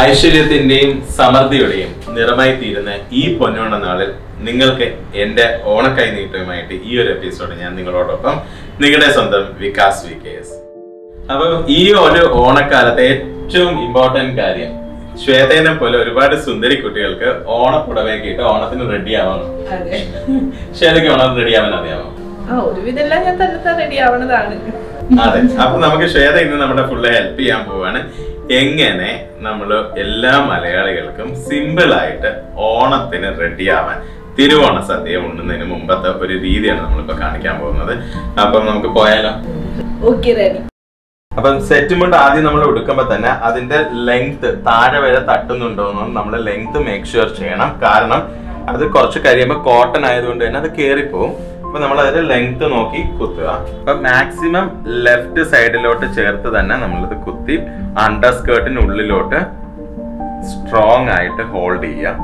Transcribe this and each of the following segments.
ഐശ്വര്യത്തിന്റെയും സമൃദ്ധിയുടെയും നിറമായി തീരുന്ന ഈ പൊന്നോണ നാളിൽ നിങ്ങൾക്ക് എന്റെ ഓണക്കൈ നീട്ടവുമായിട്ട് ഈ ഒരു എപ്പിസോഡ് ഞാൻ നിങ്ങളോടൊപ്പം നിങ്ങളുടെ സ്വന്തം വികാസ് വികേസ്. അപ്പം ഈ ഒരു ഓണക്കാലത്തെ ഏറ്റവും ഇമ്പോർട്ടന്റ് കാര്യം, ശ്വേതേനെ പോലെ ഒരുപാട് സുന്ദരി കുട്ടികൾക്ക് ഓണപ്പുടവയൊക്കെ ഇട്ട് ഓണത്തിന് റെഡി ആവണം. ശ്വേതയ്ക്ക് ഓണത്തിന് റെഡി ആവാൻ അറിയാമോ? ഒരുവിധെല്ലാം ഞാൻ തന്നെ റെഡി ആവണതാണ്. അതെ, അപ്പൊ നമുക്ക് ശ്വേത ഇന്ന് നമ്മുടെ ഫുള്ള് ഹെൽപ്പ് ചെയ്യാൻ പോവാണ്. എങ്ങനെ നമ്മള് എല്ലാ മലയാളികൾക്കും സിമ്പിൾ ആയിട്ട് ഓണത്തിന് റെഡി ആവാൻ, തിരുവോണ സദ്യ ഉണ്ണുന്നതിന് മുമ്പത്തെ ഒരു രീതിയാണ് നമ്മളിപ്പോ കാണിക്കാൻ പോകുന്നത്. അപ്പം നമുക്ക് പോയാലോ? അപ്പം സെറ്റ് മുണ്ട് ആദ്യം നമ്മൾ ഉടുക്കുമ്പോ തന്നെ അതിന്റെ ലെങ്ത് താഴെ വരെ തട്ടുന്നുണ്ടോന്നും നമ്മൾ ലെങ്ത് മേക്ക് ഷുവർ ചെയ്യണം. കാരണം അത് കുറച്ച് കഴിയുമ്പോൾ കോട്ടൺ ആയതുകൊണ്ട് തന്നെ അത് കേറിപ്പോവും. അപ്പൊ നമ്മൾ അതിന്റെ ലെങ്ത് നോക്കി കുത്തുക. അപ്പൊ മാക്സിമം ലെഫ്റ്റ് സൈഡിലോട്ട് ചേർത്ത് തന്നെ നമ്മളിത് കുത്തി അണ്ടർ സ്കേർട്ടിനുള്ളിലോട്ട് സ്ട്രോങ് ആയിട്ട് ഹോൾഡ് ചെയ്യാം.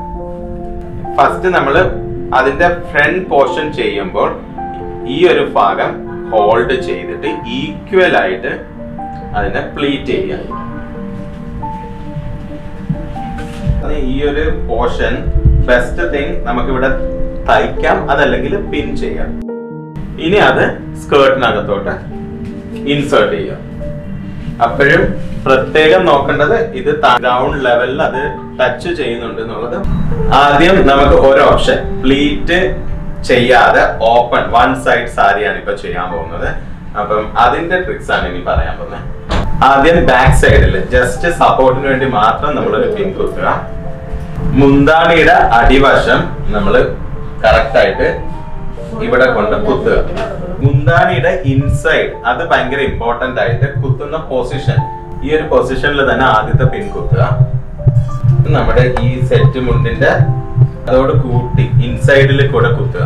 ഫസ്റ്റ് നമ്മൾ അതിന്റെ ഫ്രണ്ട് പോർഷൻ ചെയ്യുമ്പോൾ ഈ ഒരു ഭാഗം ഹോൾഡ് ചെയ്തിട്ട് ഈക്വൽ ആയിട്ട് അതിനെ പ്ലീറ്റ് ചെയ്യാം. ഈ ഒരു പോർഷൻ ബെസ്റ്റ് തിങ് നമുക്കിവിടെ തയ്ക്കാം, അതല്ലെങ്കിൽ പിൻ ചെയ്യാം. ഇനി അത് സ്കേർട്ടിനകത്തോട്ട് ഇൻസേർട്ട് ചെയ്യാം. അപ്പോഴും പ്രത്യേകം നോക്കേണ്ടത് ഇത് ഗ്രൗണ്ട് ലെവലിൽ അത് ടച്ച് ചെയ്യുന്നുണ്ട് എന്നുള്ളത്. ആദ്യം നമുക്ക് ഒരു ഓപ്ഷൻ പ്ലീറ്റ് ചെയ്യാതെ ഓപ്പൺ വൺ സൈഡ് സാരിയാണ് ഇപ്പൊ ചെയ്യാൻ പോകുന്നത്. അപ്പം അതിന്റെ ട്രിക്സ് ആണ് ഇനി പറയാൻ പോകുന്നത്. ആദ്യം ബാക്ക് സൈഡിൽ ജസ്റ്റ് സപ്പോർട്ടിന് വേണ്ടി മാത്രം നമ്മളൊരു പിൻ കുത്തുക. മുന്താണിയുടെ അടിവശം നമ്മൾ കറക്റ്റ് ആയിട്ട് ഇവിടെ കൊണ്ട് കുത്തുക. മുന്താണിയുടെ ഇൻസൈഡ് അത് ഭയങ്കര ഇമ്പോർട്ടന്റ് ആയിട്ട് കുത്തുന്ന പൊസിഷൻ, ഈ ഒരു പൊസിഷനിൽ തന്നെ ആദ്യത്തെ പിൻ കുത്തുക. നമ്മുടെ ഈ സെറ്റ് മുണ്ടിന്റെ അതോട് കൂട്ടി ഇൻസൈഡിൽ കൂടെ കുത്തുക.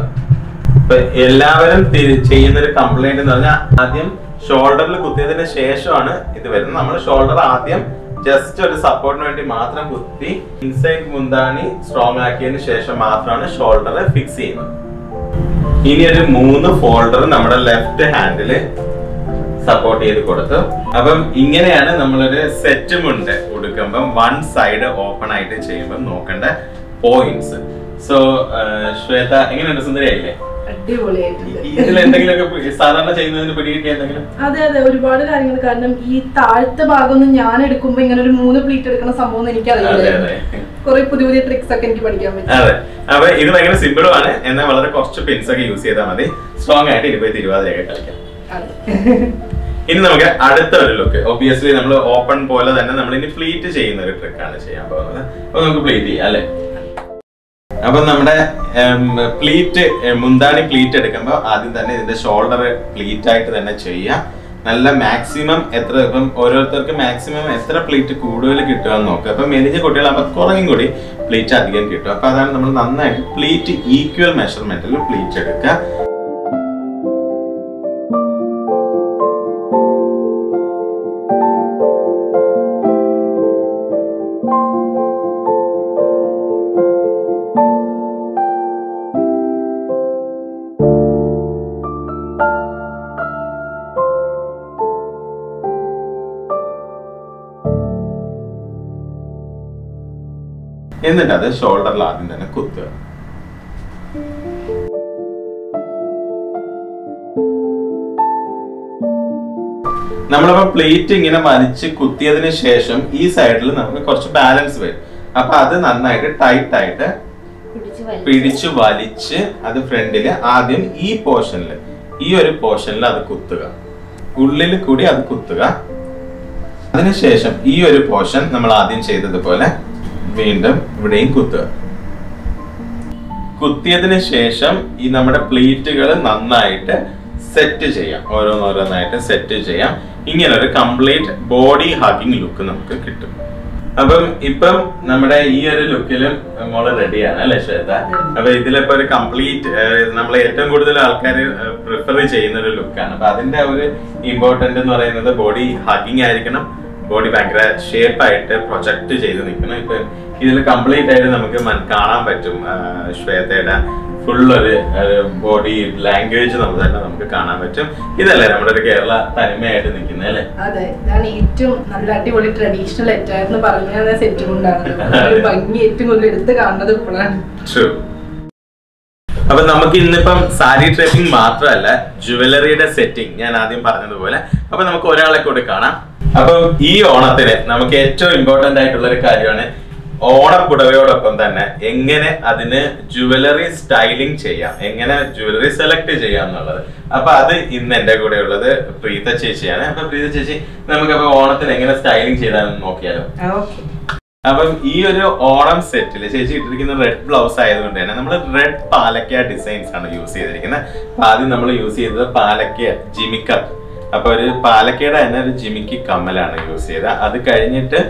ഇപ്പൊ എല്ലാവരും ചെയ്യുന്ന ഒരു കംപ്ലൈന്റ് എന്ന് പറഞ്ഞാൽ ആദ്യം ഷോൾഡറിൽ കുത്തിയതിന് ശേഷമാണ് ഇത് വരുന്നത്. നമ്മൾ ഷോൾഡർ ആദ്യം ജസ്റ്റ് ഒരു സപ്പോർട്ടിന് വേണ്ടി മാത്രം കുത്തി ഇൻസൈഡ് മുന്താണി സ്ട്രോങ് ആക്കിയതിന് ശേഷം മാത്രമാണ് ഷോൾഡർ ഫിക്സ് ചെയ്യുന്നത്. ഇനി ഒരു 3 ഫോൾഡർ നമ്മുടെ ലെഫ്റ്റ് ഹാൻഡില് സപ്പോർട്ട് ചെയ്ത് കൊടുത്തു. അപ്പം ഇങ്ങനെയാണ് നമ്മളൊരു സെറ്റ് മുണ്ട് ഉടുക്കുമ്പം വൺ സൈഡ് ഓപ്പൺ ആയിട്ട് ചെയ്യുമ്പോൾ നോക്കേണ്ട പോയിന്റ്സ്. സോ ശ്വേത എങ്ങനെയുണ്ട്? സുന്ദരിയായില്ലേ? ഇതിൽ എന്തെങ്കിലുമൊക്കെ സാധാരണ ചെയ്യുന്നതിന് പിടികിട്ടിയ എന്തെങ്കിലും? അതെ അതെ, ഒരുപാട് കാര്യങ്ങൾ. കാരണം ഈ താഴത്തെ ഭാഗം ഞാൻ എടുക്കുമ്പോ ഇങ്ങനെ ഒരു 3 പ്ലീറ്റ് എടുക്കുന്ന സംഭവം എനിക്കറിയില്ല. കുറെ പുതിയ പുതിയ ട്രിക്സ് ഒക്കെ എനിക്ക് പഠിക്കാൻ പറ്റും. അതെ, അപ്പൊ ഇത് ഭയങ്കര സിമ്പിളും ആണ്. എന്നാൽ വളരെ കുറച്ച് പിൻസ് ഒക്കെ യൂസ് ചെയ്താൽ മതി. സ്ട്രോങ് ആയിട്ട് 20-20 കളിക്കാം. ഇനി നമുക്ക് അടുത്ത ഒരു ലുക്ക്. ഒബിയസ്ലി നമ്മൾ ഓപ്പൺ പോലെ തന്നെ നമ്മൾ ഇനി പ്ലീറ്റ് ചെയ്യുന്ന ഒരു ട്രിക്കാണ് ചെയ്യാൻ പോകുന്നത്. അപ്പൊ നമുക്ക് പ്ലീറ്റ് ചെയ്യാം അല്ലെ? അപ്പൊ നമ്മുടെ പ്ലീറ്റ് മുന്താണി പ്ലീറ്റ് എടുക്കുമ്പോൾ ആദ്യം തന്നെ ഇതിന്റെ ഷോൾഡർ പ്ലീറ്റ് ആയിട്ട് തന്നെ ചെയ്യാം. നല്ല മാക്സിമം എത്ര, ഇപ്പം ഓരോരുത്തർക്ക് മാക്സിമം എത്ര പ്ലീറ്റ് കൂടുതൽ കിട്ടുക എന്ന് നോക്കുക. അപ്പൊ മെലിഞ്ഞ കുട്ടികളാകുമ്പോൾ കുറയും കൂടി പ്ലീറ്റ് അധികം കിട്ടും. അപ്പൊ അതാണ് നമ്മൾ നന്നായിട്ട് പ്ലീറ്റ് ഈക്വൽ മെഷർമെന്റിൽ പ്ലീറ്റ് എടുക്കുക. എന്നിട്ട് അത് ഷോൾഡറിൽ ആദ്യം തന്നെ കുത്തുക. നമ്മളിപ്പോ പ്ലേറ്റ് ഇങ്ങനെ വലിച്ച് കുത്തിയതിന് ശേഷം ഈ സൈഡിൽ നമുക്ക് കുറച്ച് ബാലൻസ് വരും. അപ്പൊ അത് നന്നായിട്ട് ടൈറ്റ് ആയിട്ട് പിടിച്ചു വലിച്ച് അത് ഫ്രണ്ടില് ആദ്യം ഈ പോർഷനിൽ, ഈ ഒരു പോർഷനിൽ അത് കുത്തുക. ഉള്ളിൽ കൂടി അത് കുത്തുക. അതിനുശേഷം ഈ ഒരു പോർഷൻ നമ്മൾ ആദ്യം ചെയ്തതുപോലെ വീണ്ടും ഇവിടെയും കുത്തുക. കുത്തിയതിന് ശേഷം ഈ നമ്മുടെ പ്ലീറ്റുകൾ നന്നായിട്ട് സെറ്റ് ചെയ്യാം. ഓരോന്നോരോന്നായിട്ട് സെറ്റ് ചെയ്യാം. ഇങ്ങനെ ഒരു കംപ്ലീറ്റ് ബോഡി ഹഗിങ് ലുക്ക് നമുക്ക് കിട്ടും. അപ്പം ഇപ്പം നമ്മുടെ ഈ ഒരു ലുക്കിലും മോള് റെഡിയാണ് അല്ലെ ശ്വേത? അപ്പൊ ഇതിലിപ്പോ ഒരു കംപ്ലീറ്റ് നമ്മൾ ഏറ്റവും കൂടുതൽ ആൾക്കാർ പ്രിഫർ ചെയ്യുന്ന ഒരു ലുക്കാണ്. അപ്പൊ അതിന്റെ ഒരു ഇമ്പോർട്ടന്റ് എന്ന് പറയുന്നത് ബോഡി ഹഗിങ് ആയിരിക്കണം, ബോഡി ഭയങ്കര ഷേപ്പായിട്ട് പ്രൊജക്ട് ചെയ്ത് നിൽക്കണം. ഇപ്പൊ ഇതിൽ കംപ്ലീറ്റ് ആയിട്ട് നമുക്ക് കാണാൻ പറ്റും ശ്വേതയുടെ ഫുൾ ഒരു ബോഡി ലാംഗ്വേജ് നമുക്ക് കാണാൻ പറ്റും. ഇതല്ലേ നമ്മുടെ ഒരു കേരള തനിമയായിട്ട് നിൽക്കുന്നത് അല്ലേ? അതെ, ഞാൻ ഏറ്റവും നല്ല അടിപൊളി ട്രഡീഷണൽ അറ്റായിരുന്നു പറഞ്ഞ സെറ്റ് കൊണ്ടാണ് ഭംഗി ഏറ്റവും കൂടുതൽ എടുത്ത് കാണുന്നത് ഇപ്പോഴാണ്. അപ്പൊ നമുക്ക് ഇന്നിപ്പം സാരി ഡ്രേപ്പിംഗ് മാത്രമല്ല ജുവലറിയുടെ സെറ്റിംഗ് ഞാൻ ആദ്യം പറഞ്ഞതുപോലെ. അപ്പൊ നമുക്ക് ഒരാളെ കൂടി കാണാം. അപ്പം ഈ ഓണത്തിന് നമുക്ക് ഏറ്റവും ഇമ്പോർട്ടന്റ് ആയിട്ടുള്ള ഒരു കാര്യമാണ് ഓണപ്പുടവയോടൊപ്പം തന്നെ എങ്ങനെ അതിന് ജുവലറി സ്റ്റൈലിംഗ് ചെയ്യാം, എങ്ങനെ ജുവലറി സെലക്ട് ചെയ്യാം എന്നുള്ളത്. അപ്പൊ അത് ഇന്ന് എന്റെ കൂടെ ഉള്ളത് പ്രീത ചേച്ചിയാണ്. അപ്പൊ പ്രീത ചേച്ചി, നമുക്കപ്പോ ഓണത്തിന് എങ്ങനെ സ്റ്റൈലിംഗ് ചെയ്താലും നോക്കിയാലോ? അപ്പം ഈ ഒരു ഓണം സെറ്റില് ചേച്ചി ഇട്ടിരിക്കുന്ന റെഡ് ബ്ലൗസ് ആയതുകൊണ്ട് തന്നെ നമ്മൾ റെഡ് പാലക്ക ഡിസൈൻസ് ആണ് യൂസ് ചെയ്തിരിക്കുന്നത്. അപ്പൊ ആദ്യം നമ്മൾ യൂസ് ചെയ്തത് പാലക്ക ജിമിക്ക. അപ്പൊ ഒരു പാലക്കയുടെ തന്നെ ഒരു ജിമിക്കി കമ്മലാണ് യൂസ് ചെയ്തത്. അത് കഴിഞ്ഞിട്ട്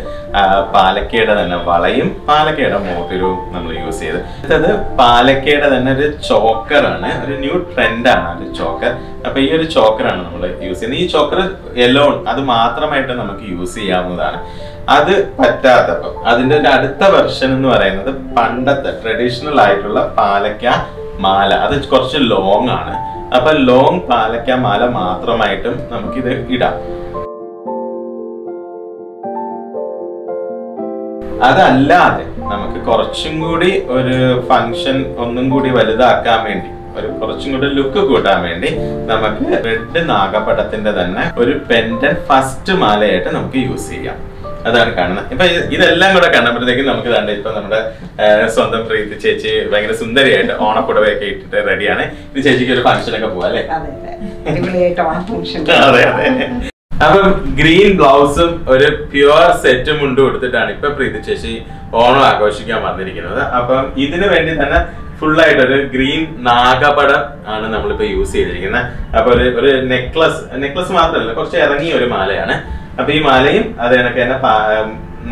പാലക്കയുടെ തന്നെ വളയും പാലക്കയുടെ മോതിരവും നമ്മൾ യൂസ് ചെയ്ത്. അടുത്തത് പാലക്കയുടെ തന്നെ ഒരു ചോക്കറാണ്, ഒരു ന്യൂ ട്രെൻഡാണ് ഒരു ചോക്കർ. അപ്പൊ ഈ ഒരു ചോക്കറാണ് നമ്മൾ യൂസ് ചെയ്യുന്നത്. ഈ ചോക്കർ എലോൺ അത് മാത്രമായിട്ട് നമുക്ക് യൂസ് ചെയ്യാവുന്നതാണ്. അത് പറ്റാത്തപ്പം അതിന്റെ ഒരു അടുത്ത വെർഷൻ എന്ന് പറയുന്നത് പണ്ടത്തെ ട്രഡീഷണൽ ആയിട്ടുള്ള പാലക്ക മാല. അത് കുറച്ച് ലോങ് ആണ്. അപ്പൊ ലോങ് പാലക്ക മാല മാത്രമായിട്ടും നമുക്കിത് ഇടാം. അതല്ലാതെ നമുക്ക് കുറച്ചും കൂടി ഒരു ഫംഗ്ഷൻ ഒന്നും കൂടി വലുതാക്കാൻ വേണ്ടി, ഒരു കുറച്ചും കൂടി ലുക്ക് കൂട്ടാൻ വേണ്ടി നമുക്ക് റെഡ് നാഗപടത്തിന്റെ തന്നെ ഒരു പെൻഡൻ ഫസ്റ്റ് മാലയായിട്ട് നമുക്ക് യൂസ് ചെയ്യാം. അതാണ് കാണുന്നത്. ഇപ്പൊ ഇതെല്ലാം കൂടെ കണ്ടപ്പോഴത്തേക്കും നമുക്ക് കണ്ട ഇപ്പൊ നമ്മുടെ സ്വന്തം പ്രീതി ചേച്ചി ഭയങ്കര സുന്ദരിയായിട്ട് ഓണപ്പുടവയൊക്കെ ഇട്ടിട്ട് റെഡിയാണ്. ഇത് ചേച്ചിക്ക് ഒരു ഫംഗ്ഷനൊക്കെ പോവാ അല്ലേ? അതെ അതെ. അപ്പം ഗ്രീൻ ബ്ലൗസും ഒരു പ്യുവർ സെറ്റ് മുണ്ടും കൊടുത്തിട്ടാണ് ഇപ്പൊ പ്രീതി ചേച്ചി ഓണം ആഘോഷിക്കാൻ വന്നിരിക്കുന്നത്. അപ്പം ഇതിനു വേണ്ടി തന്നെ ഫുൾ ആയിട്ട് ഒരു ഗ്രീൻ നാഗപടം ആണ് നമ്മളിപ്പോ യൂസ് ചെയ്തിരിക്കുന്നത്. അപ്പൊ ഒരു നെക്ലസ് മാത്രമല്ല, കുറച്ച് ഇറങ്ങിയ ഒരു മാലയാണ്. അപ്പൊ ഈ മാലയും അത് കണക്ക് തന്നെ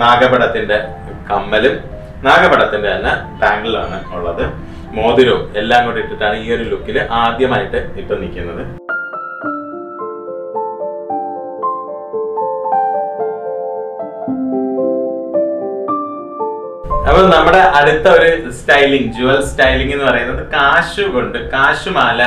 നാഗപടത്തിന്റെ കമ്മലും നാഗപടത്തിന്റെ തന്നെ ബാംഗിളാണ് ഉള്ളത്, മോതിരവും എല്ലാം കൂടി ഇട്ടിട്ടാണ് ഈ ഒരു ലുക്കിൽ ആദ്യമായിട്ട് ഇപ്പൊ നിൽക്കുന്നത്. അപ്പൊ നമ്മുടെ അടുത്ത ഒരു സ്റ്റൈലിംഗ്, ജുവൽ സ്റ്റൈലിംഗ് എന്ന് പറയുന്നത് കാശുമാല,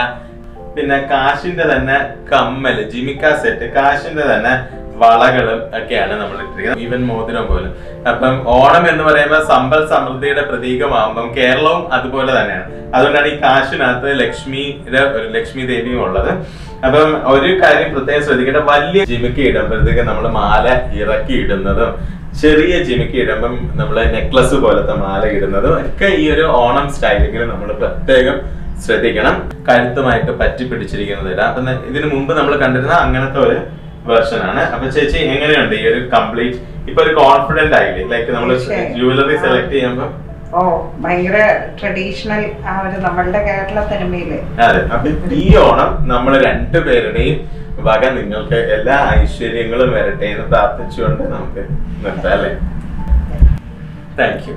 പിന്നെ കാശിന്റെ തന്നെ കമ്മല്, ജിമിക്ക സെറ്റ്, കാശിന്റെ തന്നെ വളകളും ഒക്കെയാണ് നമ്മൾ ഇട്ടിരിക്കുന്നത്, ഈവൻ മോതിരം പോലും. അപ്പം ഓണം എന്ന് പറയുമ്പോൾ സമ്പൽ സമൃദ്ധിയുടെ പ്രതീകമാകുമ്പം കേരളവും അതുപോലെ തന്നെയാണ്. അതുകൊണ്ടാണ് ഈ കാശിനകത്ത് ലക്ഷ്മി ദേവിയും ഉള്ളത്. അപ്പം ഒരു കാര്യം പ്രത്യേകം ശ്രദ്ധിക്കേണ്ട, വലിയ ജിമിക്ക ഇടുമ്പോഴത്തേക്ക് നമ്മൾ മാല ഇറക്കി ഇടുന്നതും ചെറിയ ജിമിക്ക ഇടുമ്പം നമ്മള് നെക്ലസ് പോലത്തെ മാല ഇടുന്നതും ഒക്കെ ഈ ഒരു ഓണം സ്റ്റൈലിങ്ങിൽ നമ്മൾ പ്രത്യേകം ശ്രദ്ധിക്കണം. കഴുത്തുമായിട്ട് പറ്റി പിടിച്ചിരിക്കുന്നത് ഇടാം. അപ്പൊ ഇതിനു മുമ്പ് നമ്മൾ കണ്ടിരുന്ന അങ്ങനത്തെ ഒരു വെർഷൻ ആണ്. അപ്പൊ ചേച്ചി എങ്ങനെയുണ്ട് ഈ ഒരു കംപ്ലീറ്റ് ഇപ്പൊ ഒരു കോൺഫിഡന്റ് ആയില്ലേ, ലൈക്ക് നമ്മൾ ജുവലറി സെലക്ട് ചെയ്യുമ്പോ? ഭയങ്കര ട്രഡീഷണൽ ആ ഒരു നമ്മളുടെ കേരള തനിമയില്. അതെ. അപ്പൊ ഈ ഓണം നമ്മൾ രണ്ടുപേരുടെയും വക നിങ്ങൾക്ക് എല്ലാ ഐശ്വര്യങ്ങളും വരട്ടെ എന്ന് പ്രാർത്ഥിച്ചുകൊണ്ട് നമുക്ക് നിർത്താം അല്ലേ? Thank you.